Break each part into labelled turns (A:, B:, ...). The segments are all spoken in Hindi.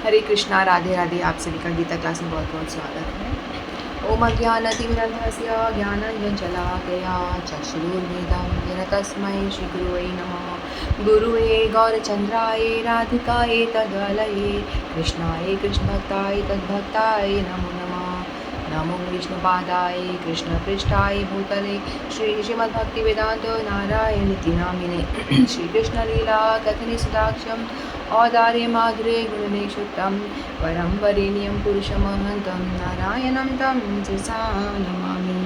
A: हरे कृष्णा, राधे राधे। आप सभी का गीता क्लास में बहुत बहुत स्वागत है। ओम अज्ञानतिमिरन्धस्य ज्ञानाञ्जनशलाकया चक्षुरुन्मिलितं येन तस्मै श्रीगुरुवे नमः। गुरुवे गौरचन्द्राय राधिकायै तद्वलये कृष्णाय कृष्णभक्ताय तद्भक्ताय नमो नमः। नमो विष्णुपादाय कृष्णपृष्ठाय भूतले श्रीमद्भक्तिवेदान्त नारायणीति नामिने श्रीकृष्णलीला कथने सुदाक्षं औदार्य माधुर्य गुणनिक्षुप्तं परं वरेण्यं पुरुषमहन्तं नारायणं तं शिरसा नमामि।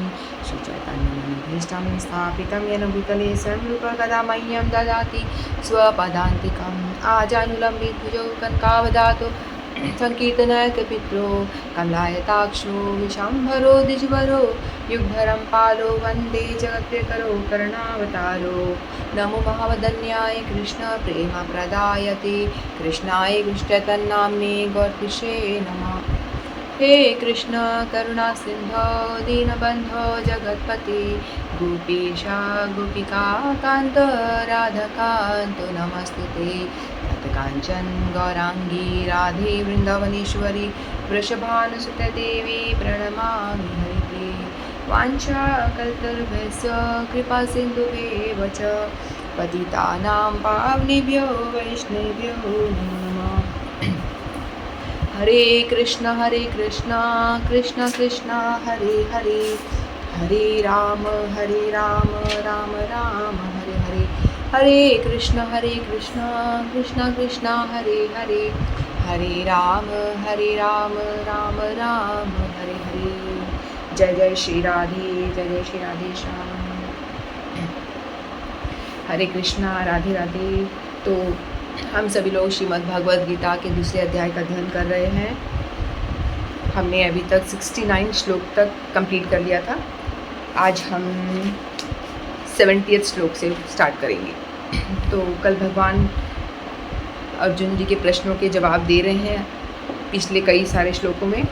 A: श्रीचैतन्यमनोभीष्टं स्थापितं येन भूतले स्वयंरूपकदा मह्यं ददाति स्वपदान्तिकम् आजानुलम्बितभुजौ कनकावदातो संकीर्तनैकपित्रो कमलायताक्षो विशाम्भरो द्विजवरो युगधरं पालो वन्दे जगत्प्रियकरो करुणावतारो। नमो महावदन्याय कृष्णप्रेमप्रदायते कृष्णाय कृष्णतन्नाम्ने गौरकृष्णे नमः। हे कृष्ण करुणा सिंधो दीनबंधो जगत्पते गोपीश गोपिका कांत राधाकांत नमस्तुते। कांचन गौरांगी राधे वृंदावनेश्वरी वृषभानुसुते देवी प्रणमामि हरिप्रिये। वाञ्छाकल्पतरुभ्यश्च कृपा सिन्धुभ्येव च पतितानां पावनेभ्यो वैष्णवेभ्यो नमो नमः। हरे कृष्ण कृष्ण कृष्ण हरे हरे हरे राम राम राम हरे हरे। हरे कृष्ण कृष्ण कृष्ण हरे हरे हरे राम राम राम हरे हरे। जय जय श्री राधे श्याम। हरे कृष्णा, राधे राधे। तो हम सभी लोग श्रीमद् भगवद गीता के दूसरे अध्याय का अध्ययन कर रहे हैं। हमने अभी तक 69 श्लोक तक कंप्लीट कर लिया था। आज हम 70th श्लोक से स्टार्ट करेंगे। तो कल भगवान अर्जुन जी के प्रश्नों के जवाब दे रहे हैं पिछले कई सारे श्लोकों में।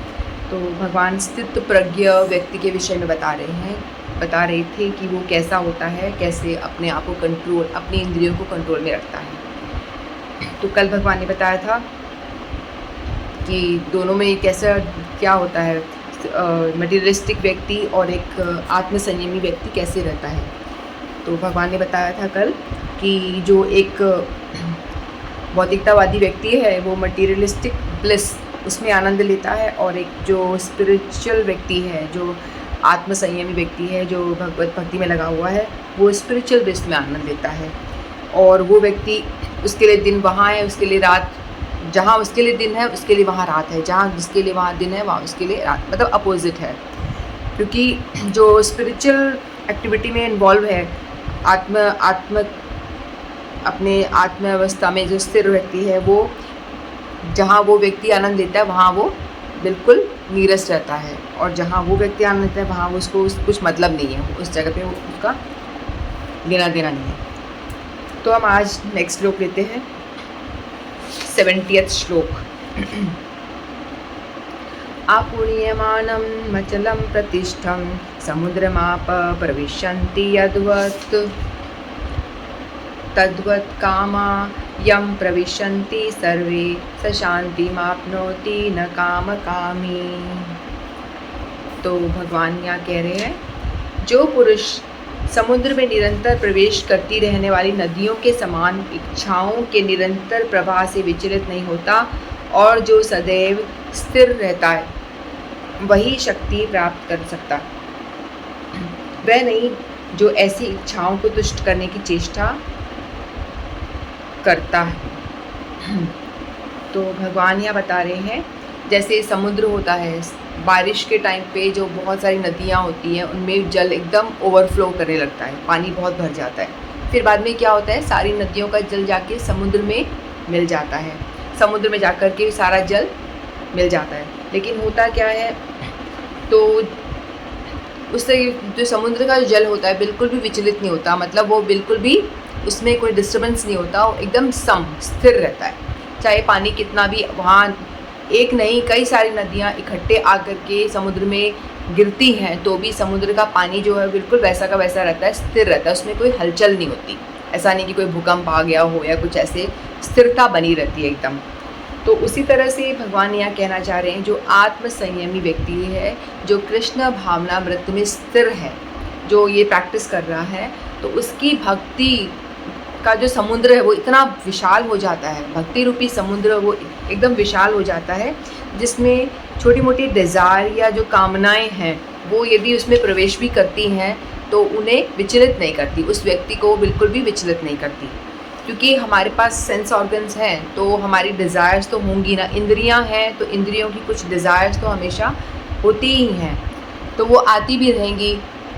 A: तो भगवान स्थित प्रज्ञ व्यक्ति के विषय में बता रहे थे कि वो कैसा होता है, कैसे अपने आप को कंट्रोल, अपनी इंद्रियों को कंट्रोल में रखता है। तो कल भगवान ने बताया था कि दोनों में क्या होता है, मटेरियलिस्टिक व्यक्ति और एक आत्मसंयमी व्यक्ति कैसे रहता है। तो भगवान ने बताया था कल कि जो एक भौतिकतावादी व्यक्ति है वो मटेरियलिस्टिक ब्लिस उसमें आनंद लेता है, और एक जो स्पिरिचुअल व्यक्ति है, जो आत्मसंयमी व्यक्ति है, जो भगवत भक्ति में लगा हुआ है, वो स्पिरिचुअल ब्लिस में आनंद लेता है। और वो व्यक्ति, उसके लिए दिन वहाँ है, उसके लिए रात, जहाँ उसके लिए दिन है उसके लिए वहाँ रात है, जहाँ जिसके लिए वहाँ दिन है वहाँ उसके लिए रात, मतलब अपोजिट है। क्योंकि जो स्पिरिचुअल एक्टिविटी में इन्वॉल्व है, अपने आत्म अवस्था में जो स्थिर व्यक्ति है, वो जहाँ वो व्यक्ति आनंद लेता है वहाँ वो बिल्कुल नीरस रहता है, और जहाँ वो व्यक्ति आनंद लेता है वहाँ उसको कुछ मतलब नहीं है, उस जगह पे उसका लेना देना नहीं है। तो हम आज नेक्स्ट श्लोक लेते हैं, 70th श्लोक। आपूर्यमानं मचलं प्रतिष्ठं समुद्रमाप प्रविशन्ति यद्वत् तद्वत् कामा यं प्रविशन्ति सर्वे स शान्तिमाप्नोति न कामकामी। तो भगवान यहाँ कह रहे हैं, जो पुरुष समुद्र में निरंतर प्रवेश करती रहने वाली नदियों के समान इच्छाओं के निरंतर प्रवाह से विचलित नहीं होता और जो सदैव स्थिर रहता है, वही शक्ति प्राप्त कर सकता। वह नहीं जो ऐसी इच्छाओं को तुष्ट करने की चेष्टा करता है। तो भगवान यहाँ बता रहे हैं, जैसे समुद्र होता है, बारिश के टाइम पे जो बहुत सारी नदियाँ होती हैं उनमें जल एकदम ओवरफ्लो करने लगता है, पानी बहुत भर जाता है। फिर बाद में क्या होता है, सारी नदियों का जल जाके समुद्र में मिल जाता है, समुद्र में जाकर के सारा जल मिल जाता है। लेकिन होता क्या है, तो उससे जो समुद्र का जो जल होता है बिल्कुल भी विचलित नहीं होता, मतलब वो बिल्कुल भी उसमें कोई डिस्टर्बेंस नहीं होता, वो एकदम स्थिर रहता है। चाहे पानी कितना भी, वहाँ एक नहीं कई सारी नदियाँ इकट्ठे आकर के समुद्र में गिरती हैं, तो भी समुद्र का पानी जो है बिल्कुल वैसा का वैसा रहता है, स्थिर रहता है, उसमें कोई हलचल नहीं होती। ऐसा नहीं कि कोई भूकंप आ गया हो या कुछ ऐसे, स्थिरता बनी रहती है एकदम। तो उसी तरह से भगवान यहाँ कहना चाह रहे हैं, जो आत्म संयमी व्यक्ति है, जो कृष्ण भावनामृत में स्थिर है, जो ये प्रैक्टिस कर रहा है, तो उसकी भक्ति का जो समुद्र है वो इतना विशाल हो जाता है, भक्ति रूपी समुद्र वो एकदम विशाल हो जाता है, जिसमें छोटी मोटी डिज़ायर या जो कामनाएं हैं वो यदि उसमें प्रवेश भी करती हैं तो उन्हें विचलित नहीं करती, उस व्यक्ति को बिल्कुल भी विचलित नहीं करती। क्योंकि हमारे पास सेंस ऑर्गन्स हैं तो हमारी डिज़ायर्स तो होंगी ना, इंद्रियां हैं तो इंद्रियों की कुछ डिज़ायर्स तो हमेशा होती ही हैं, तो वो आती भी रहेंगी,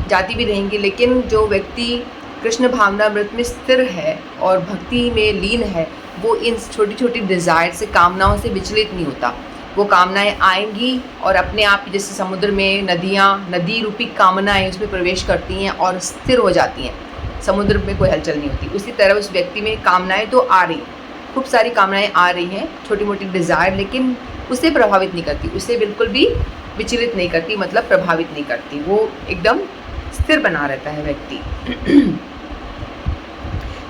A: जाती भी रहेंगी। लेकिन जो व्यक्ति कृष्ण भावनामृत में स्थिर है और भक्ति में लीन है, वो इन छोटी छोटी डिज़ायर से, कामनाओं से विचलित नहीं होता। वो कामनाएं आएंगी और अपने आप, जैसे समुद्र में नदी रूपी कामनाएं उसमें प्रवेश करती हैं और स्थिर हो जाती हैं, समुद्र में कोई हलचल नहीं होती। उसी तरह उस व्यक्ति में कामनाएं तो आ रही, खूब सारी कामनाएं आ रही हैं, छोटी मोटी डिज़ायर, लेकिन उसे प्रभावित नहीं करती, उसे बिल्कुल भी विचलित नहीं करती, मतलब प्रभावित नहीं करती, वो एकदम स्थिर बना रहता है व्यक्ति।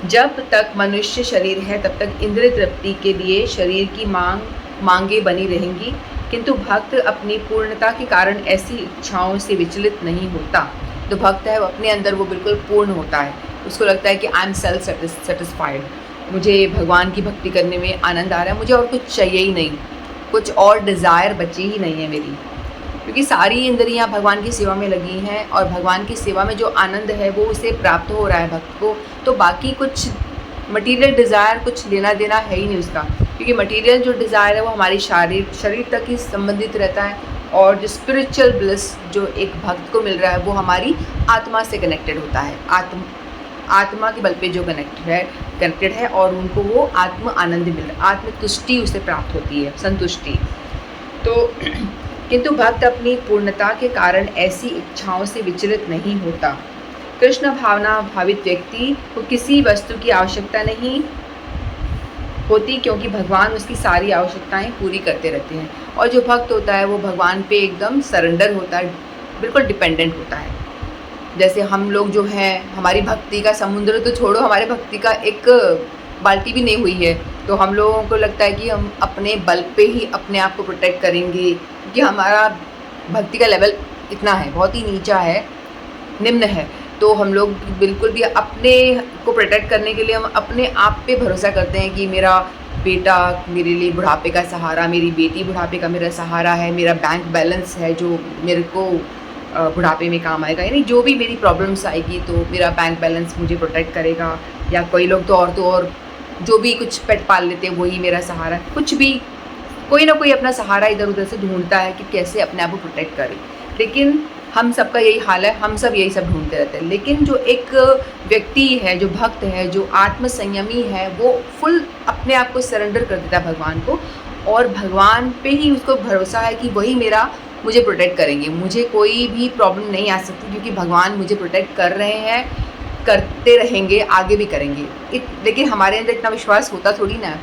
A: जब तक मनुष्य शरीर है तब तक इंद्रिय तृप्ति के लिए शरीर की मांगे बनी रहेंगी, किंतु भक्त अपनी पूर्णता के कारण ऐसी इच्छाओं से विचलित नहीं होता। जो भक्त है वो अपने अंदर वो बिल्कुल पूर्ण होता है, उसको लगता है कि आई एम सेल्फ सेटिस्फाइड, मुझे भगवान की भक्ति करने में आनंद आ रहा है, मुझे और कुछ चाहिए ही नहीं, कुछ और डिज़ायर बची ही नहीं है मेरी, क्योंकि सारी इंद्रियां भगवान की सेवा में लगी हैं और भगवान की सेवा में जो आनंद है वो उसे प्राप्त हो रहा है भक्त को। तो बाकी कुछ मटीरियल डिज़ायर कुछ लेना देना है ही नहीं उसका, क्योंकि मटीरियल जो डिज़ायर है वो हमारी शरीर तक ही संबंधित रहता है, और जो स्पिरिचुअल ब्लिस जो एक भक्त को मिल रहा है वो हमारी आत्मा से कनेक्टेड होता है, आत्मा के बल पे जो कनेक्टेड है और उनको वो आत्म आनंद मिल रहा है, आत्म तुष्टि उसे प्राप्त होती है, संतुष्टि। तो किंतु भक्त अपनी पूर्णता के कारण ऐसी इच्छाओं से विचलित नहीं होता। कृष्ण भावना भावित व्यक्ति को किसी वस्तु की आवश्यकता नहीं होती, क्योंकि भगवान उसकी सारी आवश्यकताएं पूरी करते रहते हैं। और जो भक्त होता है वो भगवान पे एकदम सरेंडर होता है, बिल्कुल डिपेंडेंट होता है। जैसे हम लोग जो हैं, हमारी भक्ति का समुद्र तो छोड़ो, हमारे भक्ति का एक बाल्टी भी नहीं हुई है, तो हम लोगों को लगता है कि हम अपने बल पे ही अपने आप को प्रोटेक्ट करेंगे, क्योंकि हमारा भक्ति का लेवल इतना है, बहुत ही नीचा है, निम्न है। तो हम लोग बिल्कुल भी अपने को प्रोटेक्ट करने के लिए हम अपने आप पे भरोसा करते हैं कि मेरा बेटा मेरे लिए बुढ़ापे का सहारा, मेरी बेटी बुढ़ापे का मेरा सहारा है, मेरा बैंक बैलेंस है जो मेरे को बुढ़ापे में काम आएगा, यानी जो भी मेरी प्रॉब्लम्स आएगी तो मेरा बैंक बैलेंस मुझे प्रोटेक्ट करेगा। या कोई लोग तो और जो भी कुछ पेट पाल लेते हैं वही मेरा सहारा है, कुछ भी कोई ना कोई अपना सहारा इधर उधर से ढूंढता है कि कैसे अपने आप को प्रोटेक्ट करे। लेकिन हम सबका यही हाल है, हम सब यही सब ढूंढते रहते हैं। लेकिन जो एक व्यक्ति है, जो भक्त है, जो आत्म संयमी है, वो फुल अपने आप को सरेंडर कर देता है भगवान को, और भगवान पे ही उसको भरोसा है कि वही मुझे प्रोटेक्ट करेंगे, मुझे कोई भी प्रॉब्लम नहीं आ सकती, क्योंकि भगवान मुझे प्रोटेक्ट कर रहे हैं, करते रहेंगे, आगे भी करेंगे। लेकिन हमारे अंदर इतना विश्वास होता थोड़ी ना,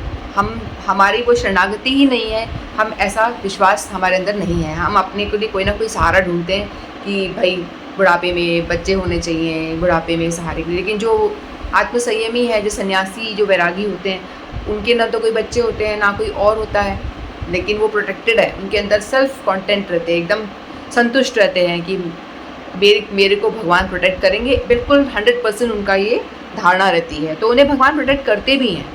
A: हमारी कोई शरणागति ही नहीं है, हम ऐसा विश्वास हमारे अंदर नहीं है। हम अपने के लिए कोई ना कोई सहारा ढूंढते हैं कि भाई बुढ़ापे में बच्चे होने चाहिए, बुढ़ापे में सहारे के लिए। लेकिन जो आत्मसंयमी है, जो सन्यासी, जो वैरागी होते हैं, उनके ना तो कोई बच्चे होते हैं ना कोई और होता है, लेकिन वो प्रोटेक्टेड है, उनके अंदर सेल्फ कॉन्टेंट रहते हैं, एकदम संतुष्ट रहते हैं कि मेरे को भगवान प्रोटेक्ट करेंगे, बिल्कुल 100% उनका ये धारणा रहती है। तो उन्हें भगवान प्रोटेक्ट करते भी हैं,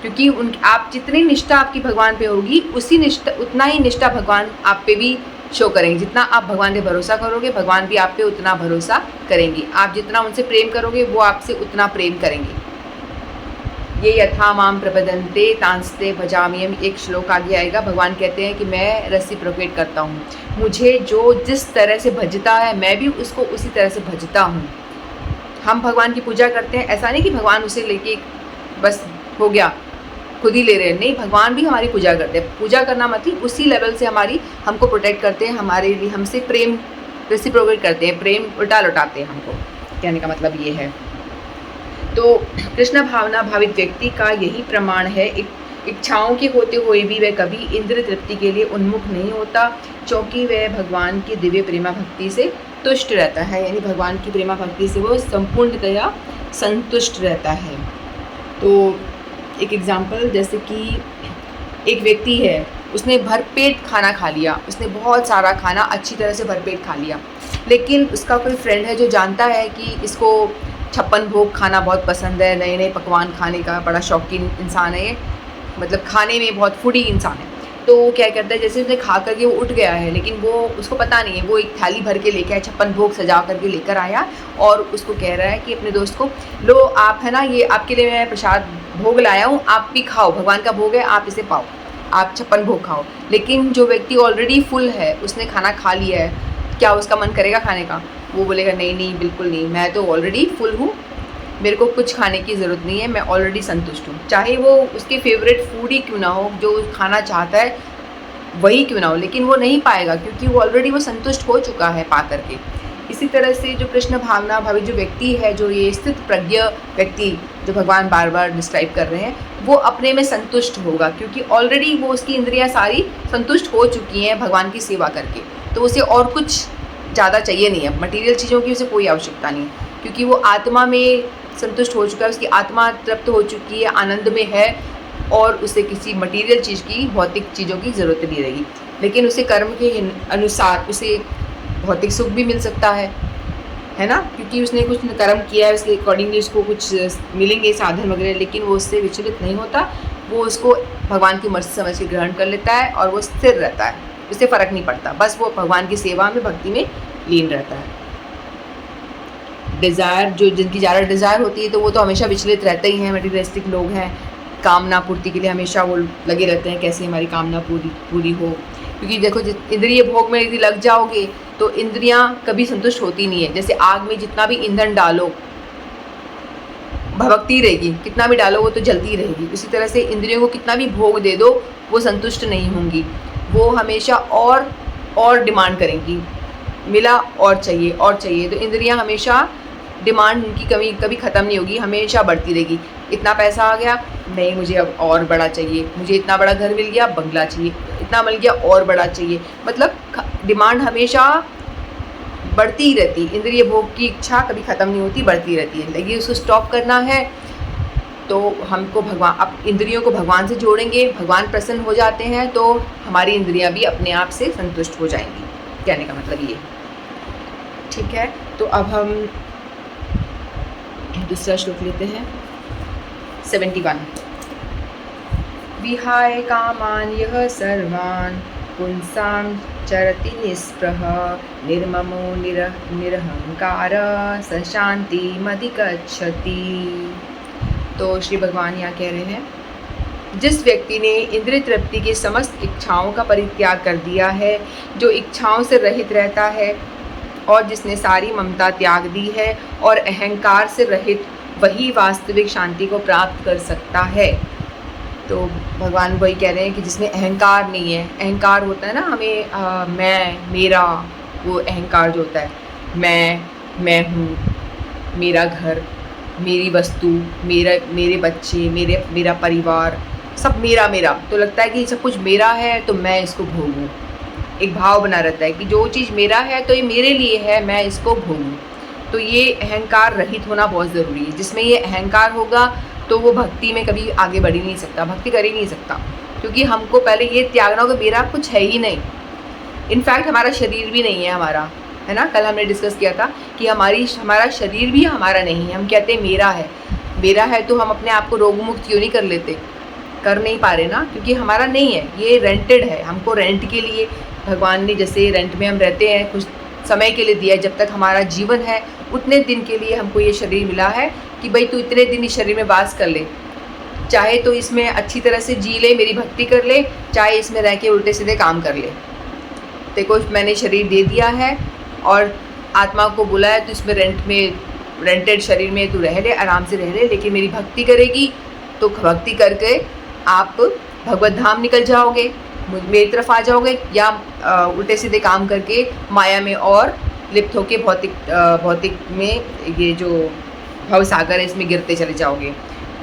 A: क्योंकि आप जितनी निष्ठा आपकी भगवान पे होगी उतना ही निष्ठा भगवान आप पे भी शो करेंगे। जितना आप भगवान पे भरोसा करोगे, भगवान भी आप पे उतना भरोसा करेंगे। आप जितना उनसे प्रेम करोगे, वो आपसे उतना प्रेम करेंगे। ये यथा माम प्रपदन्ते तांस्ते भजाम्यहम्, एक श्लोक आगे आएगा। भगवान कहते हैं कि मैं रेसिप्रोकेट करता हूँ, मुझे जो जिस तरह से भजता है मैं भी उसको उसी तरह से भजता हूँ। हम भगवान की पूजा करते हैं, ऐसा नहीं कि भगवान उसे लेके बस हो गया, खुद ही ले रहे हैं, नहीं, भगवान भी हमारी पूजा करते हैं। पूजा करना मतलब उसी लेवल से हमको प्रोटेक्ट करते हैं, हमारे लिए हमसे प्रेम रेसिप्रोकेट करते हैं, प्रेम उल्टा लौटाते हैं हमको, कहने का मतलब ये है। तो कृष्ण भावना भावित व्यक्ति का यही प्रमाण है। इच्छाओं के होते हुए भी वह कभी इंद्रिय तृप्ति के लिए उन्मुख नहीं होता, क्योंकि वह भगवान की दिव्य प्रेमा भक्ति से तुष्ट रहता है, यानी भगवान की प्रेमा भक्ति से वो संपूर्णतया संतुष्ट रहता है। तो एक एग्जाम्पल, जैसे कि एक व्यक्ति है, उसने भरपेट खाना खा लिया, उसने बहुत सारा खाना अच्छी तरह से भरपेट खा लिया, लेकिन उसका कोई फ्रेंड है जो जानता है कि इसको छप्पन भोग खाना बहुत पसंद है, नए नए पकवान खाने का बड़ा शौकीन इंसान है ये, मतलब खाने में बहुत फूडी इंसान है। तो वो क्या करता है, जैसे उसने खा करके वो उठ गया है, लेकिन वो उसको पता नहीं है, वो एक थाली भर के लेके आया, छप्पन भोग सजा करके लेकर आया और उसको कह रहा है कि अपने दोस्त को, लो आप है ना, ये आपके लिए मैं प्रसाद भोग लाया हूँ, आप भी खाओ, भगवान का भोग है, आप इसे पाओ, आप छप्पन भोग खाओ। लेकिन जो व्यक्ति ऑलरेडी फुल है, उसने खाना खा लिया है, क्या उसका मन करेगा खाने का? वो बोलेगा नहीं नहीं बिल्कुल नहीं, मैं तो ऑलरेडी फुल हूँ, मेरे को कुछ खाने की ज़रूरत नहीं है, मैं ऑलरेडी संतुष्ट हूँ। चाहे वो उसके फेवरेट फूड ही क्यों ना हो, जो खाना चाहता है वही क्यों ना हो, लेकिन वो नहीं पाएगा क्योंकि वो ऑलरेडी वो संतुष्ट हो चुका है पा करके। इसी तरह से जो कृष्ण भावना भावी जो व्यक्ति है, जो ये स्थित प्रज्ञ व्यक्ति जो भगवान बार बार डिस्क्राइब कर रहे हैं, वो अपने में संतुष्ट होगा क्योंकि ऑलरेडी वो उसकी इंद्रियां सारी संतुष्ट हो चुकी हैं भगवान की सेवा करके। तो उसे और कुछ ज़्यादा चाहिए नहीं है, मटीरियल चीज़ों की उसे कोई आवश्यकता नहीं, क्योंकि वो आत्मा में संतुष्ट हो चुका है, उसकी आत्मा तृप्त हो चुकी है, आनंद में है और उसे किसी मटीरियल चीज़ की, भौतिक चीज़ों की ज़रूरत नहीं रहेगी। लेकिन उसे कर्म के अनुसार उसे भौतिक सुख भी मिल सकता है ना, क्योंकि उसने कुछ कर्म किया है, उसके अकॉर्डिंगली उसको कुछ मिलेंगे साधन वगैरह, लेकिन वो उससे विचलित नहीं होता, वो उसको भगवान की मर्जी समझ के ग्रहण कर लेता है और वो स्थिर रहता है, उससे फ़र्क नहीं पड़ता, बस वो भगवान की सेवा में, भक्ति में लीन रहता है। डिज़ायर, जो जिनकी ज़्यादा डिज़ायर होती है तो वो तो हमेशा विचलित रहते ही हैं, मटीरियलिस्टिक लोग हैं, कामना पूर्ति के लिए हमेशा वो लगे रहते हैं, कैसे हमारी कामना पूरी हो। क्योंकि देखो, इंद्रिय भोग में यदि लग जाओगे तो इंद्रियां कभी संतुष्ट होती नहीं है। जैसे आग में जितना भी ईंधन डालो भभकती रहेगी, कितना भी डालो वो तो जलती रहेगी। उसी तरह से इंद्रियों को कितना भी भोग दे दो वो संतुष्ट नहीं होंगी, वो हमेशा और डिमांड करेंगी, मिला और चाहिए और चाहिए। तो इंद्रियां हमेशा डिमांड उनकी कभी ख़त्म नहीं होगी, हमेशा बढ़ती रहेगी। इतना पैसा आ गया, नहीं मुझे अब और बड़ा चाहिए, मुझे इतना बड़ा घर मिल गया, बंगला चाहिए, इतना मिल गया और बड़ा चाहिए, मतलब डिमांड हमेशा बढ़ती ही रहती। इंद्रिय भोग की इच्छा कभी ख़त्म नहीं होती, बढ़ती रहती है। लेकिन उसको स्टॉप करना है तो हमको भगवान, अब इंद्रियों को भगवान से जोड़ेंगे, भगवान प्रसन्न हो जाते हैं तो हमारी इंद्रियां भी अपने आप से संतुष्ट हो जाएंगी। कहने का मतलब ये, ठीक है। तो अब हम दूसरा श्लोक लेते हैं, 71। विहाय कामान यह सर्वान पुंसां चरति निस्पृह निर्ममो निरहंकार स शांतिमधिगच्छति। तो श्री भगवान यहाँ कह रहे हैं, जिस व्यक्ति ने इंद्रिय तृप्ति की समस्त इच्छाओं का परित्याग कर दिया है, जो इच्छाओं से रहित रहता है और जिसने सारी ममता त्याग दी है और अहंकार से रहित, वही वास्तविक शांति को प्राप्त कर सकता है। तो भगवान वही कह रहे हैं कि जिसमें अहंकार नहीं है, अहंकार होता है ना हमें, मैं मेरा, वो अहंकार जो होता है, मैं हूँ, मेरा घर, मेरी वस्तु, मेरे बच्चे, मेरा परिवार, सब मेरा, तो लगता है कि सब कुछ मेरा है तो मैं इसको भोगूं। एक भाव बना रहता है कि जो चीज़ मेरा है तो ये मेरे लिए है, मैं इसको भोगूं। तो ये अहंकार रहित होना बहुत ज़रूरी है। जिसमें ये अहंकार होगा तो वो भक्ति में कभी आगे बढ़ ही नहीं सकता, भक्ति कर ही नहीं सकता, क्योंकि हमको पहले ये त्यागना होगा मेरा कुछ है ही नहीं। इनफैक्ट हमारा शरीर भी नहीं है हमारा, है ना। कल हमने डिस्कस किया था कि हमारा शरीर भी हमारा नहीं है। हम कहते हैं मेरा है तो हम अपने आप को रोग मुक्त क्यों नहीं कर लेते? कर नहीं पा रहे ना, क्योंकि हमारा नहीं है, ये रेंटेड है। हमको रेंट के लिए भगवान ने, जैसे रेंट में हम रहते हैं, कुछ समय के लिए दिया है, जब तक हमारा जीवन है उतने दिन के लिए हमको ये शरीर मिला है कि भाई तू इतने दिन इस शरीर में वास कर ले, चाहे तो इसमें अच्छी तरह से जी ले, मेरी भक्ति कर ले, चाहे इसमें रह के उल्टे सीधे काम कर ले। देखो मैंने शरीर दे दिया है और आत्मा को बोला है तो इसमें रेंटेड शरीर में तू रह ले, आराम से रह ले, लेकिन मेरी भक्ति करेगी तो भक्ति करके आप भगवत धाम निकल जाओगे, मेरी तरफ आ जाओगे, या उल्टे सीधे काम करके माया में और लिप्त होके भौतिक में ये जो भव सागर है इसमें गिरते चले जाओगे।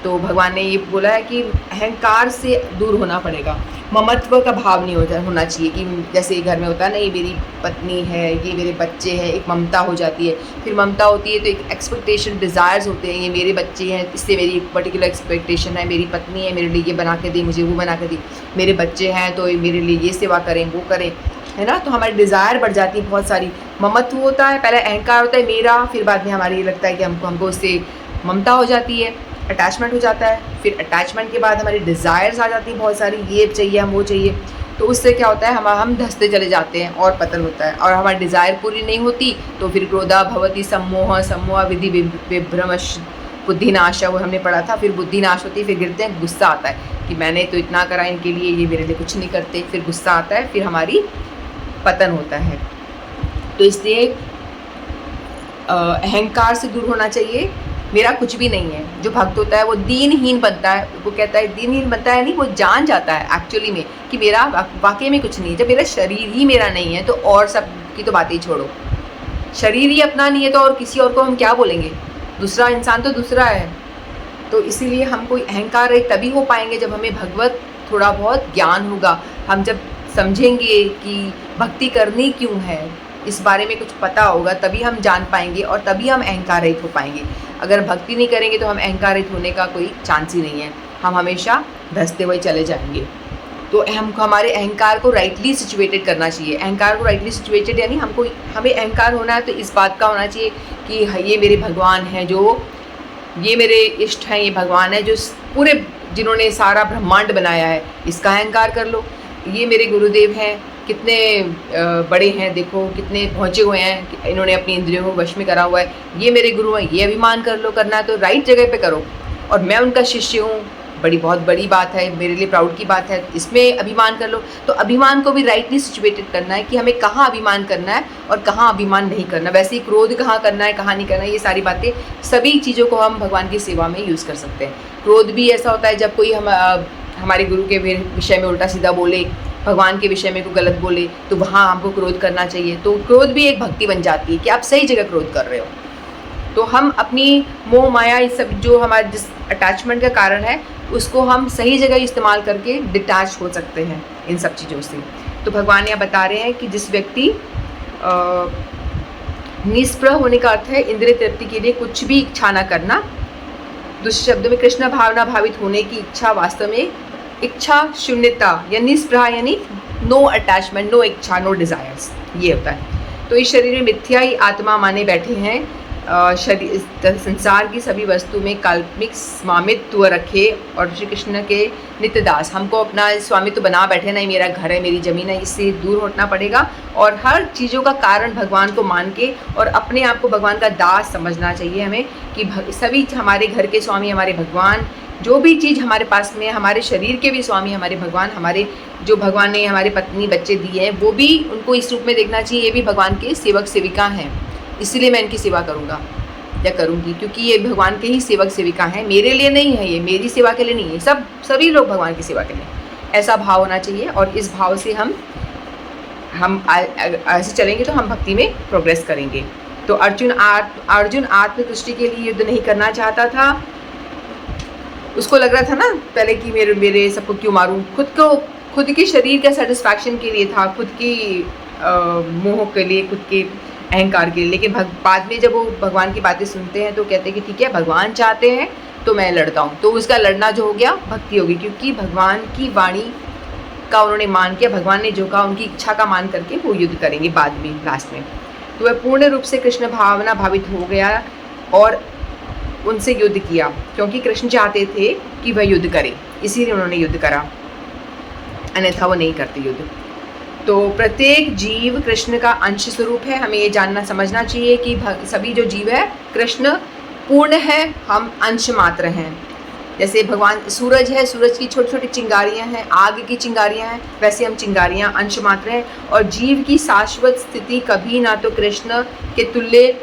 A: तो भगवान ने ये बोला है कि अहंकार से दूर होना पड़ेगा, ममत्व का भाव नहीं होना चाहिए कि जैसे घर में होता है ना, ये मेरी पत्नी है, ये मेरे बच्चे हैं, एक ममता हो जाती है। फिर ममता होती है तो एक एक्सपेक्टेशन, डिज़ायर्स होते हैं, ये मेरे बच्चे हैं, इससे मेरी पर्टिकुलर एक्सपेक्टेशन है, मेरी पत्नी है, मेरे लिए ये बना के दी, मुझे वो बना के दी, मेरे बच्चे हैं तो मेरे लिए ये सेवा करें, वो करें, है ना। तो हमारी डिज़ायर बढ़ जाती है बहुत सारी। ममत्व होता है, पहले अहंकार होता है मेरा, फिर बाद में हमारी ये लगता है कि हमको उससे ममता हो जाती है, अटैचमेंट हो जाता है। फिर अटैचमेंट के बाद हमारी डिज़ायर्स आ जाती हैं बहुत सारी, ये चाहिए, हम वो चाहिए। तो उससे क्या होता है, हम धंसते चले जाते हैं और पतन होता है, और हमारी डिज़ायर पूरी नहीं होती तो फिर क्रोधा भवति सम्मोह, सम्मोह विधि विभ्रमश बुद्धिनाश, वो हमने पढ़ा था। फिर बुद्धिनाश होती है, फिर गिरते हैं, गुस्सा आता है कि मैंने तो इतना करा इनके लिए, ये मेरे लिए कुछ नहीं करते। फिर गुस्सा आता है, फिर हमारी पतन होता है। तो इसलिए अहंकार से दूर होना चाहिए। मेरा कुछ भी नहीं है। जो भक्त होता है वो दीनहीन बनता है, वो कहता है दीनहीन बनता है, नहीं, वो जान जाता है एक्चुअली में कि मेरा वाकई में कुछ नहीं है। जब मेरा शरीर ही मेरा नहीं है तो और सब की तो बातें ही छोड़ो, शरीर ही अपना नहीं है तो और किसी और को हम क्या बोलेंगे, दूसरा इंसान तो दूसरा है। तो इसीलिए हम कोई अहंकार रहित तभी हो पाएंगे जब हमें भगवत थोड़ा बहुत ज्ञान होगा। हम जब समझेंगे कि भक्ति करनी क्यों है, इस बारे में कुछ पता होगा, तभी हम जान पाएंगे और तभी हम अहंकार रहित हो पाएंगे। अगर भक्ति नहीं करेंगे तो हम अहंकार रहित होने का कोई चांस ही नहीं है, हम हमेशा धंसते हुए चले जाएंगे। तो हमारे अहंकार को राइटली सिचुएटेड करना चाहिए। अहंकार को राइटली सिचुएटेड यानी हमें अहंकार होना है तो इस बात का होना चाहिए कि ये मेरे भगवान हैं, जो ये मेरे इष्ट हैं, ये भगवान है जो पूरे जिन्होंने सारा ब्रह्मांड बनाया है, इसका अहंकार कर लो। ये मेरे गुरुदेव हैं, कितने बड़े हैं, देखो कितने पहुँचे हुए हैं, इन्होंने अपनी इंद्रियों को वश में करा हुआ है, ये मेरे गुरु हैं, ये अभिमान कर लो। करना है तो राइट जगह पे करो, और मैं उनका शिष्य हूँ, बहुत बड़ी बात है, मेरे लिए प्राउड की बात है, इसमें अभिमान कर लो। तो अभिमान को भी राइटली सिचुएटेड करना है कि हमें कहाँ अभिमान करना है और कहाँ अभिमान नहीं करना। वैसे ही क्रोध कहाँ करना है, कहाँ नहीं करना है, ये सारी बातें, सभी चीज़ों को हम भगवान की सेवा में यूज़ कर सकते हैं। क्रोध भी ऐसा होता है जब कोई हमारे गुरु के विषय में उल्टा सीधा बोले, भगवान के विषय में कोई गलत बोले, तो वहाँ हमको क्रोध करना चाहिए। तो क्रोध भी एक भक्ति बन जाती है कि आप सही जगह क्रोध कर रहे हो। तो हम अपनी मोह माया, ये सब जो हमारे जिस अटैचमेंट का कारण है, उसको हम सही जगह इस्तेमाल करके डिटैच हो सकते हैं इन सब चीज़ों से। तो भगवान यहाँ बता रहे हैं कि जिस व्यक्ति निष्प्रह होने का अर्थ है इंद्रिय तृप्ति के लिए कुछ भी इच्छा ना करना। दूसरे शब्दों में कृष्ण भावना भावित होने की इच्छा वास्तव में इच्छा शून्यता या निष्प्रह यानी नो अटैचमेंट, नो इच्छा, नो डिज़ायर्स, ये होता है। तो इस शरीर में मिथ्या ही आत्मा माने बैठे हैं, शरीर संसार की सभी वस्तु में काल्पनिक स्वामित्व रखे और श्री कृष्ण के नित्य दास। हमको अपना स्वामित्व बना बैठे, नहीं मेरा घर है, मेरी ज़मीन है, इससे दूर हटना पड़ेगा और हर चीज़ों का कारण भगवान को मान के और अपने आप को भगवान का दास समझना चाहिए हमें कि सभी हमारे घर के स्वामी हमारे भगवान, जो भी चीज़ हमारे पास में, हमारे शरीर के भी स्वामी हमारे भगवान, हमारे जो भगवान ने हमारे पत्नी बच्चे दिए हैं वो भी उनको इस रूप में देखना चाहिए, ये भी भगवान के सेवक सेविका हैं, इसीलिए मैं इनकी सेवा करूँगा या करूँगी, क्योंकि ये भगवान के ही सेवक सेविका हैं, मेरे लिए नहीं है, ये मेरी सेवा के लिए नहीं है, सभी लोग भगवान की सेवा के लिए। ऐसा भाव होना चाहिए और इस भाव से हम ऐसे चलेंगे तो हम भक्ति में प्रोग्रेस करेंगे। तो अर्जुन आत्मतुष्टि के लिए युद्ध नहीं करना चाहता था। उसको लग रहा था ना पहले कि मेरे सबको क्यों मारूं, खुद के शरीर के सेटिस्फैक्शन के लिए था, खुद की मोह के लिए, खुद के अहंकार के लिए। लेकिन बाद में जब वो भगवान की बातें सुनते हैं तो कहते हैं कि ठीक है, भगवान चाहते हैं तो मैं लड़ता हूँ। तो उसका लड़ना जो हो गया भक्ति होगी, क्योंकि भगवान की वाणी का उन्होंने मान किया, भगवान ने जो कहा उनकी इच्छा का मान करके वो युद्ध करेंगे बाद में, लास्ट में। तो वह पूर्ण रूप से कृष्ण भावना भावित हो गया और उनसे युद्ध किया, क्योंकि कृष्ण चाहते थे कि वह युद्ध करे, इसीलिए उन्होंने युद्ध करा, अन्यथा वो नहीं करते युद्ध। तो प्रत्येक जीव कृष्ण का अंश स्वरूप है। हमें ये जानना समझना चाहिए कि सभी जो जीव है कृष्ण पूर्ण है, हम अंश मात्र हैं। जैसे भगवान सूरज है, सूरज की छोटी छोटी चिंगारियां हैं, आग की चिंगारियां हैं, वैसे हम चिंगारियां अंश मात्र हैं। और जीव की शाश्वत स्थिति कभी ना तो कृष्ण के तुल्य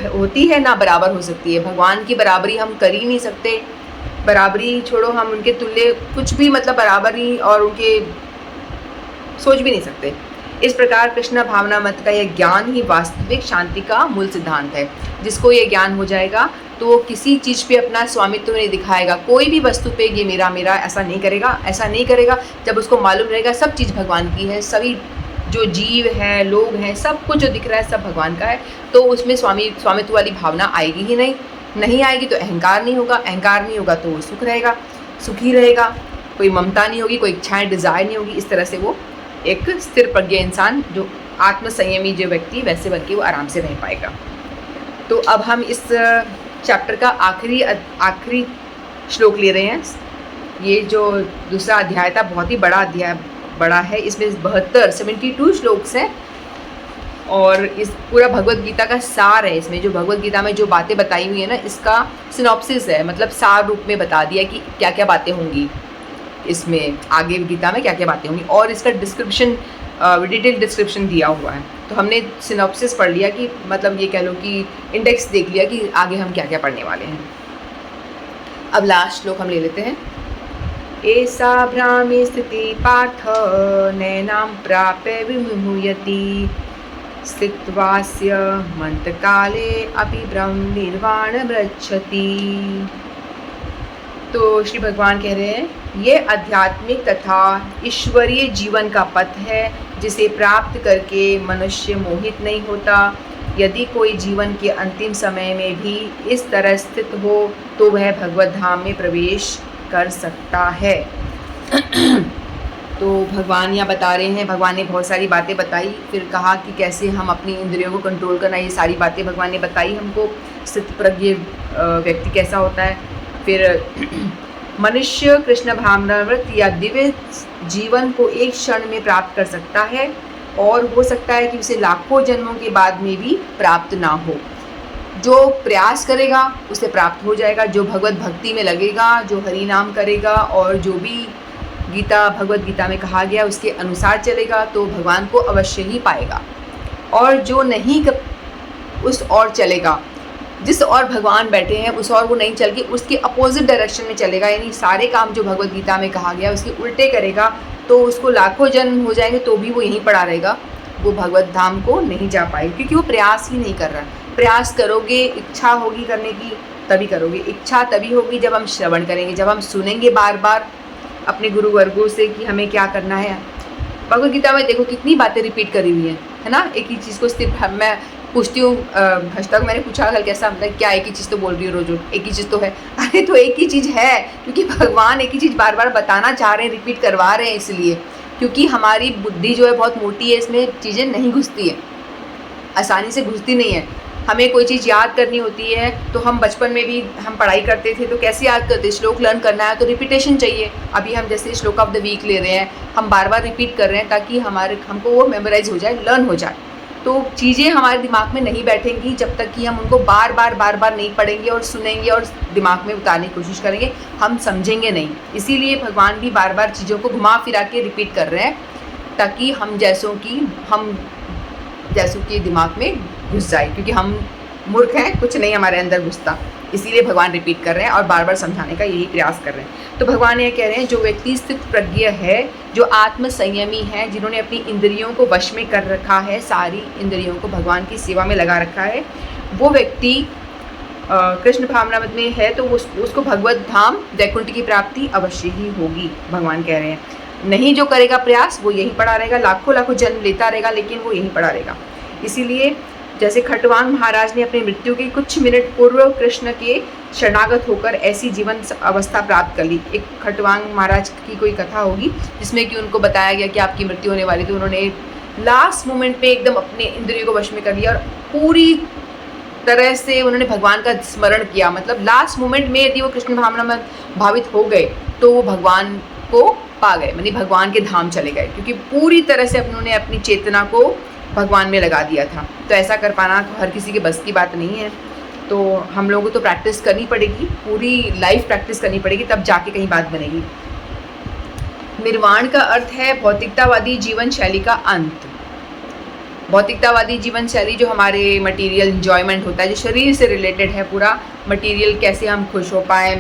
A: होती है ना बराबर हो सकती है। भगवान की बराबरी हम कर ही नहीं सकते, बराबरी छोड़ो, हम उनके तुल्य कुछ भी मतलब बराबरी और उनके सोच भी नहीं सकते। इस प्रकार कृष्ण भावना मत का यह ज्ञान ही वास्तविक शांति का मूल सिद्धांत है। जिसको ये ज्ञान हो जाएगा तो तो वो किसी चीज़ पे अपना स्वामित्व नहीं दिखाएगा, कोई भी वस्तु पे ये मेरा मेरा ऐसा नहीं करेगा, ऐसा नहीं करेगा। जब उसको मालूम रहेगा सब चीज़ भगवान की है, सभी जो जीव हैं, लोग हैं, सब कुछ जो दिख रहा है सब भगवान का है, तो उसमें स्वामित्व वाली भावना आएगी ही नहीं। नहीं आएगी तो अहंकार नहीं होगा, अहंकार नहीं होगा तो वो सुख रहेगा, सुखी रहेगा, कोई ममता नहीं होगी, कोई इच्छाएं डिज़ायर नहीं होगी। इस तरह से वो एक स्थिर प्रज्ञ इंसान, जो आत्मसंयमी जो व्यक्ति, वैसे बन के वो आराम से रह पाएगा। तो अब हम इस चैप्टर का आखिरी श्लोक ले रहे हैं। ये जो दूसरा अध्याय था बहुत ही बड़ा है, इसमें 72 श्लोक्स हैं और इस पूरा भगवत गीता का सार है। इसमें जो भगवत गीता में जो बातें बताई हुई है ना, इसका सिनॉप्सिस है, मतलब सार रूप में बता दिया कि क्या क्या बातें होंगी इसमें, आगे गीता में क्या क्या बातें होंगी, और इसका डिस्क्रिप्शन, डिटेल डिस्क्रिप्शन दिया हुआ है। तो हमने सिनॉप्सिस पढ़ लिया कि मतलब ये कह लो कि इंडेक्स देख लिया कि आगे हम क्या क्या पढ़ने वाले हैं। अब लास्ट श्लोक हम ले लेते हैं। एषा भ्रामी स्थिति पार्थ नैनां प्राप्य विमुह्यति स्थित्वास्य मन्तकाले अपि ब्रह्म निर्वाण गच्छति। तो श्री भगवान कह रहे हैं ये आध्यात्मिक तथा ईश्वरीय जीवन का पथ है जिसे प्राप्त करके मनुष्य मोहित नहीं होता। यदि कोई जीवन के अंतिम समय में भी इस तरह स्थित हो तो वह भगवत धाम में प्रवेश कर सकता है। तो भगवान यहाँ बता रहे हैं, भगवान ने बहुत सारी बातें बताई, फिर कहा कि कैसे हम अपनी इंद्रियों को कंट्रोल करना, ये सारी बातें भगवान ने बताई हमको। स्थित प्रज्ञ व्यक्ति कैसा होता है, फिर मनुष्य कृष्ण भावनाव्रत या दिव्य जीवन को एक क्षण में प्राप्त कर सकता है और हो सकता है कि उसे लाखों जन्मों के बाद में भी प्राप्त ना हो। जो प्रयास करेगा उसे प्राप्त हो जाएगा, जो भगवत भक्ति में लगेगा, जो हरि नाम करेगा और जो भी भगवत गीता में कहा गया उसके अनुसार चलेगा तो भगवान को अवश्य ही पाएगा। और जो नहीं उस और चलेगा, जिस और भगवान बैठे हैं उस और वो नहीं चल के उसके अपोजिट डायरेक्शन में चलेगा, यानी सारे काम जो भगवत गीता में कहा गया उसके उल्टे करेगा, तो उसको लाखों जन्म हो जाएंगे तो भी वो यहीं पड़ा रहेगा, वो भगवत धाम को नहीं जा पाएगा, क्योंकि वो प्रयास ही नहीं कर रहा है। प्रयास करोगे, इच्छा होगी करने की तभी करोगे। इच्छा तभी होगी जब हम श्रवण करेंगे, जब हम सुनेंगे बार बार अपने गुरु वर्गों से कि हमें क्या करना है। भगवत गीता में देखो कितनी बातें रिपीट करी हुई हैं, है ना। एक ही चीज़ को सिर्फ मैं पूछती हूँ, हज मैंने पूछा कल कैसा, मतलब क्या एक ही चीज़ तो बोल रही हो रोज, एक ही चीज़ तो है। अरे तो एक ही चीज़ है, क्योंकि भगवान एक ही चीज़ बार बार बताना चाह रहे हैं, रिपीट करवा रहे हैं, इसलिए क्योंकि हमारी बुद्धि जो है बहुत मोटी है, इसमें चीज़ें नहीं घुसती है, आसानी से घुसती नहीं है। हमें कोई चीज़ याद करनी होती है तो हम बचपन में भी हम पढ़ाई करते थे तो कैसे याद करते, श्लोक लर्न करना है तो रिपीटेशन चाहिए। अभी हम जैसे श्लोक ऑफ द वीक ले रहे हैं, हम बार बार रिपीट कर रहे हैं ताकि हमको वो मेमोराइज हो जाए, लर्न हो जाए। तो चीज़ें हमारे दिमाग में नहीं बैठेंगी जब तक कि हम उनको बार बार नहीं पढ़ेंगे और सुनेंगे और दिमाग में उतारने की कोशिश करेंगे, हम समझेंगे नहीं। इसीलिए भगवान भी बार बार चीज़ों को घुमा फिरा के रिपीट कर रहे हैं ताकि हम जैसों के दिमाग में घुस जाए, क्योंकि हम मूर्ख हैं, कुछ नहीं हमारे अंदर घुसता, इसीलिए भगवान रिपीट कर रहे हैं और बार बार समझाने का यही प्रयास कर रहे हैं। तो भगवान ये कह रहे हैं जो व्यक्ति स्थित प्रज्ञ है, जो आत्म संयमी है, जिन्होंने अपनी इंद्रियों को वश में कर रखा है, सारी इंद्रियों को भगवान की सेवा में लगा रखा है, वो व्यक्ति कृष्ण भावनामृत में है तो उसको भगवत धाम वैकुंठ की प्राप्ति अवश्य ही होगी। भगवान कह रहे हैं नहीं जो करेगा प्रयास वो यहीं पड़ा रहेगा, लाखों जन्म लेता रहेगा लेकिन वो यहीं पड़ा रहेगा। इसीलिए जैसे खटवांग महाराज ने अपनी मृत्यु के कुछ मिनट पूर्व कृष्ण के शरणागत होकर ऐसी जीवन अवस्था प्राप्त कर ली। एक खटवांग महाराज की कोई कथा होगी जिसमें कि उनको बताया गया कि आपकी मृत्यु होने वाली थी, उन्होंने लास्ट मोमेंट पे एकदम अपने इंद्रियों को वश में कर लिया और पूरी तरह से उन्होंने भगवान का स्मरण किया। मतलब लास्ट मोमेंट में यदि वो कृष्ण भावना में भावित हो गए तो वो भगवान को पा गए, यानी भगवान के धाम चले गए, क्योंकि पूरी तरह से उन्होंने अपनी चेतना को भगवान में लगा दिया था। तो ऐसा कर पाना तो हर किसी के बस की बात नहीं है, तो हम लोगों को तो प्रैक्टिस करनी पड़ेगी, पूरी लाइफ प्रैक्टिस करनी पड़ेगी, तब जाके कहीं बात बनेगी। निर्वाण का अर्थ है भौतिकतावादी जीवन शैली का अंत। भौतिकतावादी जीवन शैली जो हमारे मटेरियल एंजॉयमेंट होता है, जो शरीर से रिलेटेड है, पूरा मटेरियल कैसे हम खुश हो पाए,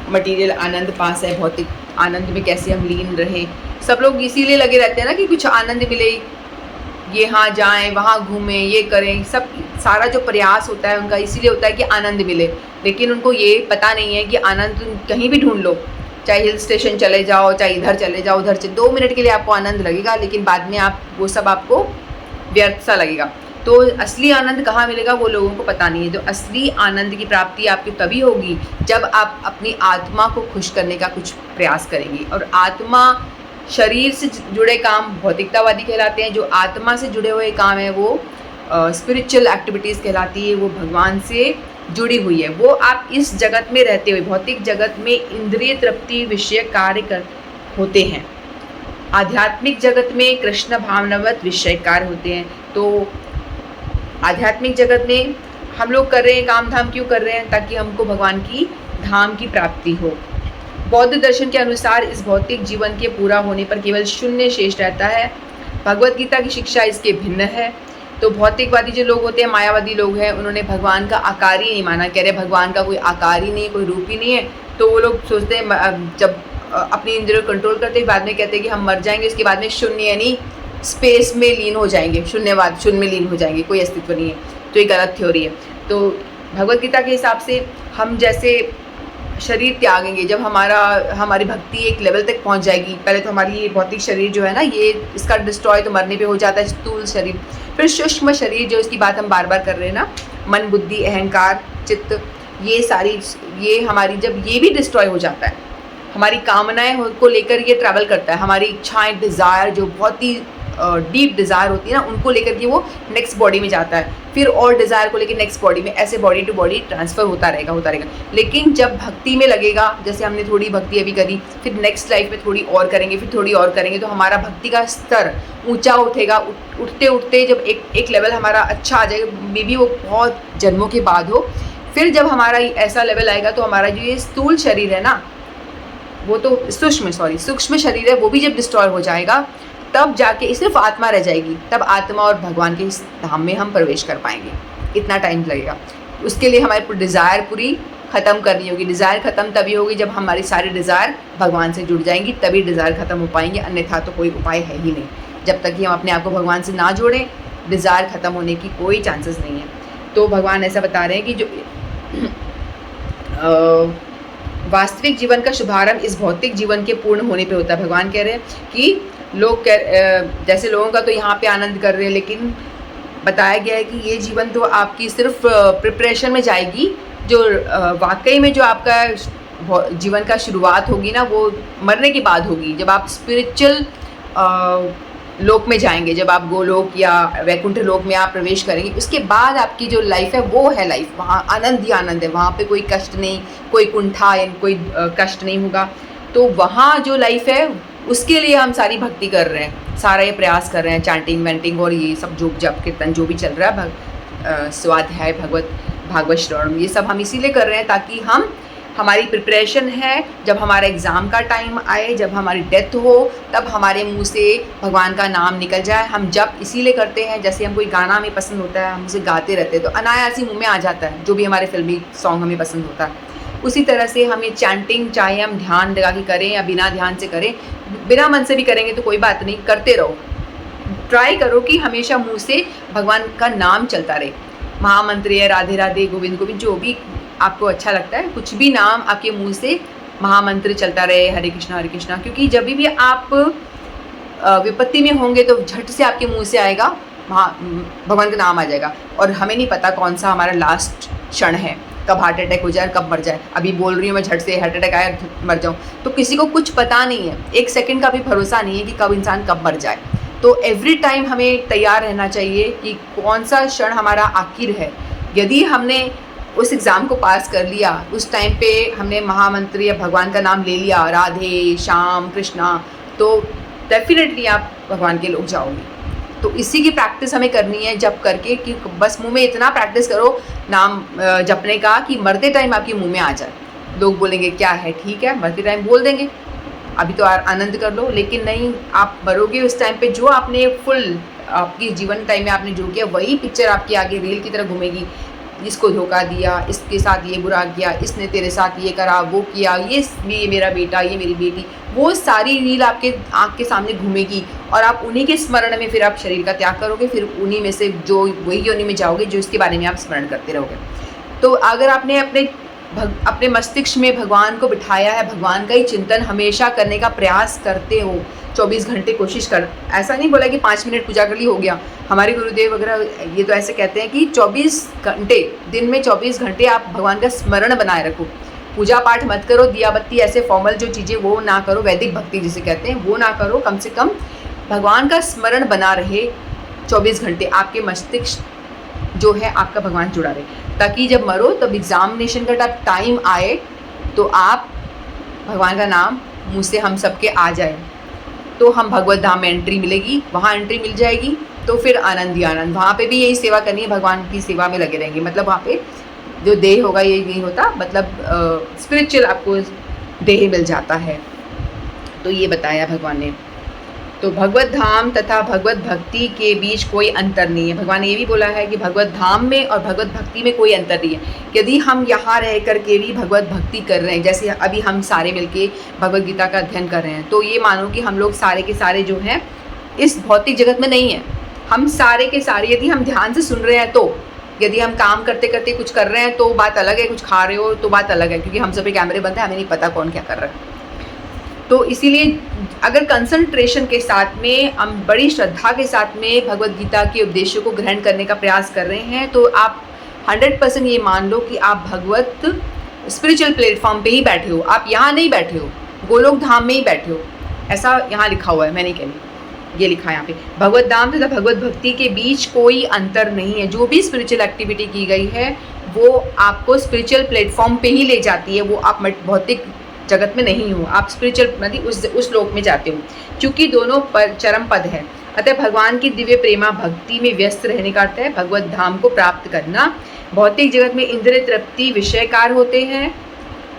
A: मटेरियल आनंद पास है, भौतिक आनंद में कैसे हम लीन रहे। सब लोग इसीलिए लगे रहते हैं ना कि कुछ आनंद मिले, ये यहाँ जाएं, वहाँ घूमें, ये करें, सब सारा जो प्रयास होता है उनका इसीलिए होता है कि आनंद मिले। लेकिन उनको ये पता नहीं है कि आनंद तुम कहीं भी ढूंढ लो, चाहे हिल स्टेशन चले जाओ, चाहे इधर चले जाओ, उधर से 2 मिनट के लिए आपको आनंद लगेगा, लेकिन बाद में आप वो सब आपको व्यर्थ सा लगेगा। तो असली आनंद कहाँ मिलेगा वो लोगों को पता नहीं है। तो असली आनंद की प्राप्ति आपकी तभी होगी जब आप अपनी आत्मा को खुश करने का कुछ प्रयास करेंगे। और आत्मा, शरीर से जुड़े काम भौतिकतावादी कहलाते हैं, जो आत्मा से जुड़े हुए काम है वो स्पिरिचुअल एक्टिविटीज़ कहलाती है, वो भगवान से जुड़ी हुई है। वो आप इस जगत में रहते हुए, भौतिक जगत में इंद्रिय तृप्ति विषय कार्य होते हैं, आध्यात्मिक जगत में कृष्ण भावनावत विषय कार्य होते हैं। तो आध्यात्मिक जगत में हम लोग कर रहे हैं काम धाम, क्यों कर रहे हैं? ताकि हमको भगवान की धाम की प्राप्ति हो। बौद्ध दर्शन के अनुसार इस भौतिक जीवन के पूरा होने पर केवल शून्य शेष रहता है। भगवत गीता की शिक्षा इसके भिन्न है। तो भौतिकवादी जो लोग होते हैं, मायावादी लोग हैं, उन्होंने भगवान का आकार ही नहीं माना, कह रहे भगवान का कोई आकार ही नहीं, कोई रूप ही नहीं है। तो वो लोग सोचते हैं, जब अपनी इंद्रियों को कंट्रोल करते हैं, बाद में कहते हैं कि हम मर जाएंगे, उसके बाद में शून्य यानी स्पेस में लीन हो जाएंगे, शून्यवाद, शून्य में लीन हो जाएंगे, कोई अस्तित्व नहीं है। तो ये गलत थ्योरी है। तो भगवत गीता के हिसाब से हम जैसे शरीर त्यागेंगे, जब हमारी भक्ति एक लेवल तक पहुंच जाएगी, पहले तो हमारी ये भौतिक शरीर जो है ना, ये इसका डिस्ट्रॉय तो मरने पे हो जाता है, स्थूल शरीर, फिर सूक्ष्म शरीर, जो इसकी बात हम बार बार कर रहे हैं ना, मन, बुद्धि, अहंकार, चित्त, ये सारी, ये हमारी जब ये भी डिस्ट्रॉय हो जाता है, हमारी कामनाएं को लेकर ये ट्रैवल करता है, हमारी इच्छाएं, डिज़ायर जो बहुत ही डीप डिज़ायर होती है ना, उनको लेकर के वो नेक्स्ट बॉडी में जाता है, फिर और डिज़ायर को लेकर नेक्स्ट बॉडी में, ऐसे बॉडी टू बॉडी ट्रांसफ़र होता रहेगा। लेकिन जब भक्ति में लगेगा, जैसे हमने थोड़ी भक्ति अभी करी, फिर नेक्स्ट लाइफ में थोड़ी और करेंगे, फिर थोड़ी और करेंगे, तो हमारा भक्ति का स्तर ऊंचा उठेगा। उठते उठते जब एक लेवल हमारा अच्छा आ जाएगा, मे बी वो बहुत जन्मों के बाद हो, फिर जब हमारा ऐसा लेवल आएगा तो हमारा जो ये स्थूल शरीर है ना, वो तो सूक्ष्म शरीर है, वो भी जब डिस्ट्रॉय हो जाएगा, तब जाके सिर्फ आत्मा रह जाएगी, तब आत्मा और भगवान के इस धाम में हम प्रवेश कर पाएंगे। इतना टाइम लगेगा। उसके लिए हमारी डिज़ायर पूरी ख़त्म करनी होगी। डिज़ायर ख़त्म तभी होगी जब हमारी सारी डिज़ायर भगवान से जुड़ जाएंगी, तभी डिज़ायर ख़त्म हो पाएंगे, अन्यथा तो कोई उपाय है ही नहीं। जब तक कि हम अपने आप को भगवान से ना जोड़ें, डिज़ायर ख़त्म होने की कोई चांसेस नहीं है। तो भगवान ऐसा बता रहे हैं कि जो वास्तविक जीवन का शुभारंभ इस भौतिक जीवन के पूर्ण होने पे होता है। भगवान कह रहे हैं कि लोग जैसे लोगों का तो यहाँ पे आनंद कर रहे हैं, लेकिन बताया गया है कि ये जीवन तो आपकी सिर्फ प्रिपरेशन में जाएगी, जो वाकई में जो आपका जीवन का शुरुआत होगी ना, वो मरने के बाद होगी, जब आप स्पिरिचुअल लोक में जाएंगे, जब आप गोलोक या वैकुंठ लोक में आप प्रवेश करेंगे, उसके बाद आपकी जो लाइफ है वो है लाइफ, वहाँ आनंद ही आनंद है, वहाँ पे कोई कष्ट नहीं, कोई कुंठा या कोई कष्ट नहीं होगा। तो वहाँ जो लाइफ है उसके लिए हम सारी भक्ति कर रहे हैं, सारा ये प्रयास कर रहे हैं, चैंटिंग वेंटिंग और ये सब जो जप कीर्तन जो भी चल रहा है, स्वाध्याय, भागवत श्रवण, ये सब हम इसीलिए कर रहे हैं ताकि हमारी प्रिपरेशन है, जब हमारा एग्ज़ाम का टाइम आए, जब हमारी डेथ हो, तब हमारे मुंह से भगवान का नाम निकल जाए। हम जप इसीलिए करते हैं, जैसे हम कोई गाना हमें पसंद होता है, हम उसे गाते रहते हैं तो अनायास ही मुँह में आ जाता है, जो भी हमारे फिल्मी सॉन्ग हमें पसंद होता है। उसी तरह से हमें चैंटिंग, चाहे हम ध्यान लगा के करें या बिना ध्यान से करें, बिना मन से भी करेंगे तो कोई बात नहीं, करते रहो। ट्राई करो कि हमेशा मुंह से भगवान का नाम चलता रहे, महामंत्र या राधे राधे, गोविंद गोविंद, जो भी आपको अच्छा लगता है, कुछ भी नाम आपके मुंह से महामंत्र चलता रहे, हरे कृष्णा, क्योंकि जब भी आप विपत्ति में होंगे तो झट से आपके मुंह से आएगा भगवान का नाम आ जाएगा। और हमें नहीं पता कौन सा हमारा लास्ट क्षण है, कब हार्ट अटैक हो जाए, कब मर जाए। अभी बोल रही हूँ मैं, झट से हार्ट अटैक आया मर जाऊँ, तो किसी को कुछ पता नहीं है, एक सेकंड का भी भरोसा नहीं है कि कब इंसान कब मर जाए। तो एवरी टाइम हमें तैयार रहना चाहिए कि कौन सा क्षण हमारा आखिर है। यदि हमने उस एग्ज़ाम को पास कर लिया, उस टाइम पे हमने महामंत्र या भगवान का नाम ले लिया, राधे श्याम कृष्णा, तो डेफिनेटली आप भगवान के लोग जाओगे। तो इसी की प्रैक्टिस हमें करनी है जप करके, कि बस मुंह में इतना प्रैक्टिस करो नाम जपने का कि मरते टाइम आपके मुंह में आ जाए। लोग बोलेंगे क्या है, ठीक है, मरते टाइम बोल देंगे, अभी तो आनंद कर लो, लेकिन नहीं, आप मरोगे उस टाइम पे जो आपने फुल आपकी जीवन टाइम में आपने जो किया, वही पिक्चर आपके आगे रील की तरह घूमेगी। इसको धोखा दिया, इसके साथ ये बुरा किया, इसने तेरे साथ ये करा, वो किया, ये मेरा बेटा, ये मेरी बेटी, वो सारी रील आपके आँख के सामने घूमेगी और आप उन्हीं के स्मरण में फिर आप शरीर का त्याग करोगे, फिर उन्हीं में से जो वही योनि में जाओगे जो इसके बारे में आप स्मरण करते रहोगे। तो अगर आपने अपने मस्तिष्क में भगवान को बिठाया है, भगवान का ही चिंतन हमेशा करने का प्रयास करते हो, 24 घंटे कोशिश कर, ऐसा नहीं बोला कि 5 मिनट पूजा कर ली हो गया। हमारे गुरुदेव वगैरह ये तो ऐसे कहते हैं कि 24 घंटे, दिन में 24 घंटे आप भगवान का स्मरण बनाए रखो। पूजा पाठ मत करो, दिया बत्ती ऐसे फॉर्मल जो चीज़ें वो ना करो, वैदिक भक्ति जिसे कहते हैं वो ना करो, कम से कम भगवान का स्मरण बना रहे 24 घंटे, आपके मस्तिष्क जो है आपका भगवान जुड़ा रहे, ताकि जब मरो तब एग्ज़ामिनेशन का टाइम आए तो आप भगवान का नाम मुँह से हम सबके आ जाए, तो हम भगवत धाम में एंट्री मिलेगी, वहाँ एंट्री मिल जाएगी तो फिर आनंद ही आनंद। वहाँ पे भी यही सेवा करनी है, भगवान की सेवा में लगे रहेंगे। मतलब वहाँ पे जो देह होगा ये नहीं होता, मतलब स्पिरिचुअल आपको देह मिल जाता है। तो ये बताया भगवान ने। तो भगवत धाम तथा भगवत भक्ति के बीच कोई अंतर नहीं है। भगवान ने ये भी बोला है कि भगवत धाम में और भगवत भक्ति में कोई अंतर नहीं है। यदि हम यहाँ रह कर के भी भगवत भक्ति कर रहे हैं, जैसे अभी हम सारे मिलके भगवत गीता का अध्ययन कर रहे हैं, तो ये मानो कि हम लोग सारे के सारे जो हैं इस भौतिक जगत में नहीं हैं। हम सारे के सारे यदि हम ध्यान से सुन रहे हैं, तो यदि हम काम करते करते कुछ कर रहे हैं तो बात अलग है, कुछ खा रहे हो तो बात अलग है, क्योंकि हम सभी कैमरे बंद हैं, हमें नहीं पता कौन क्या कर रहा है। तो इसीलिए अगर कंसंट्रेशन के साथ में, हम बड़ी श्रद्धा के साथ में भगवत गीता के उपदेशों को ग्रहण करने का प्रयास कर रहे हैं, तो आप 100% ये मान लो कि आप भगवत स्पिरिचुअल प्लेटफॉर्म पे ही बैठे हो, आप यहाँ नहीं बैठे हो, गोलोक धाम में ही बैठे हो। ऐसा यहाँ लिखा हुआ है, मैं नहीं कह रही, ये लिखा है यहाँ पे। भगवत धाम तथा भगवत भक्ति के बीच कोई अंतर नहीं है। जो भी स्पिरिचुअल एक्टिविटी की गई है वो आपको स्पिरिचुअल प्लेटफॉर्म पे ही ले जाती है, वो आप भौतिक जगत में नहीं हो, आप स्पिरिचुअल मतलब उस लोक में जाते हो, क्योंकि दोनों चरम पद है। अतः भगवान की दिव्य प्रेमा भक्ति में व्यस्त रहने का अर्थ है भगवत धाम को प्राप्त करना। भौतिक जगत में इंद्रिय तृप्ति विषयकार होते हैं,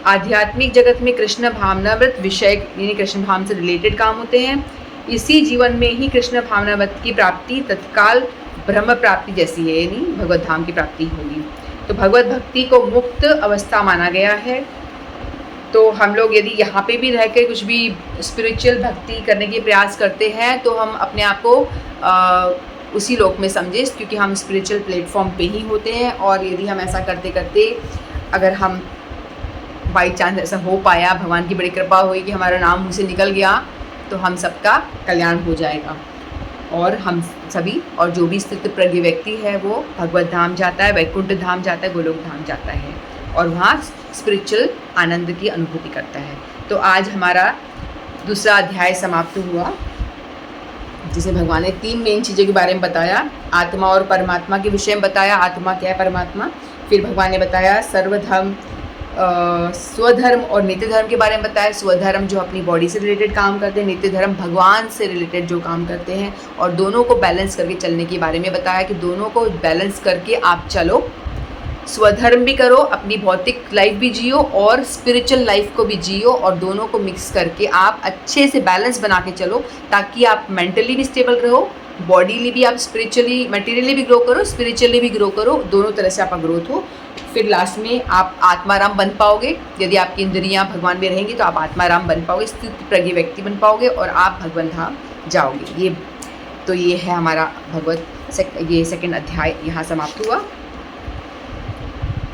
A: आध्यात्मिक जगत में कृष्ण भावनाव्रत विषय यानी कृष्ण भाव से रिलेटेड काम होते हैं। इसी जीवन में ही कृष्ण भावनाव्रत की प्राप्ति तत्काल ब्रह्म प्राप्ति जैसी है, यानी भगवत धाम की प्राप्ति होगी। तो भगवत भक्ति को मुक्त अवस्था माना गया है। तो हम लोग यदि यहाँ पे भी रह के कुछ भी स्पिरिचुअल भक्ति करने की प्रयास करते हैं तो हम अपने आप को उसी लोक में समझें, क्योंकि हम स्पिरिचुअल प्लेटफॉर्म पे ही होते हैं। और यदि हम ऐसा करते करते अगर हम बाई चांस ऐसा हो पाया, भगवान की बड़ी कृपा हुई कि हमारा नाम मुँह से निकल गया, तो हम सबका कल्याण हो जाएगा और हम सभी और जो भी स्थित प्रज्ञ व्यक्ति है वो भगवत धाम जाता है, वैकुंठ धाम जाता है, गोलोक धाम जाता है और वहाँ स्पिरिचुअल आनंद की अनुभूति करता है। तो आज हमारा दूसरा अध्याय समाप्त हुआ, जिसे भगवान ने 3 मेन चीज़ों के बारे में बताया। आत्मा और परमात्मा के विषय में बताया, आत्मा क्या है, परमात्मा। फिर भगवान ने बताया सर्वधर्म, स्वधर्म और नित्य धर्म के बारे में बताया। स्वधर्म जो अपनी बॉडी से रिलेटेड काम करते हैं, नित्य धर्म भगवान से रिलेटेड जो काम करते हैं, और दोनों को बैलेंस करके चलने के बारे में बताया कि दोनों को बैलेंस करके आप चलो, स्वधर्म भी करो, अपनी भौतिक लाइफ भी जियो और स्पिरिचुअल लाइफ को भी जियो, और दोनों को मिक्स करके आप अच्छे से बैलेंस बना के चलो, ताकि आप मेंटली भी स्टेबल रहो, बॉडीली भी आप स्पिरिचुअली मटेरियली भी ग्रो करो, स्पिरिचुअली भी ग्रो करो, दोनों तरह से आपका ग्रोथ हो। फिर लास्ट में आप आत्माराम बन पाओगे। यदि आपकी इंद्रियां भगवान में रहेंगी तो आप आत्माराम बन पाओगे, स्थित प्रज्ञ व्यक्ति बन पाओगे और आप भगवान धाम जाओगे। ये है हमारा ये सेकंड अध्याय यहाँ समाप्त हुआ।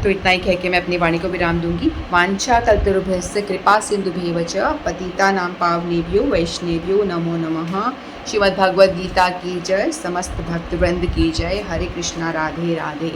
A: तो इतना ही कह के मैं अपनी वाणी को विराम दूंगी। वांछा कल्पतरुभ्यश्च कृपा सिंधुभ्येव च पतितानां पावनेभ्यो वैष्णवेभ्यो नमो नमः। श्रीमद् भगवद गीता की जय, समस्त भक्तवृंद की जय। हरे कृष्णा, राधे राधे।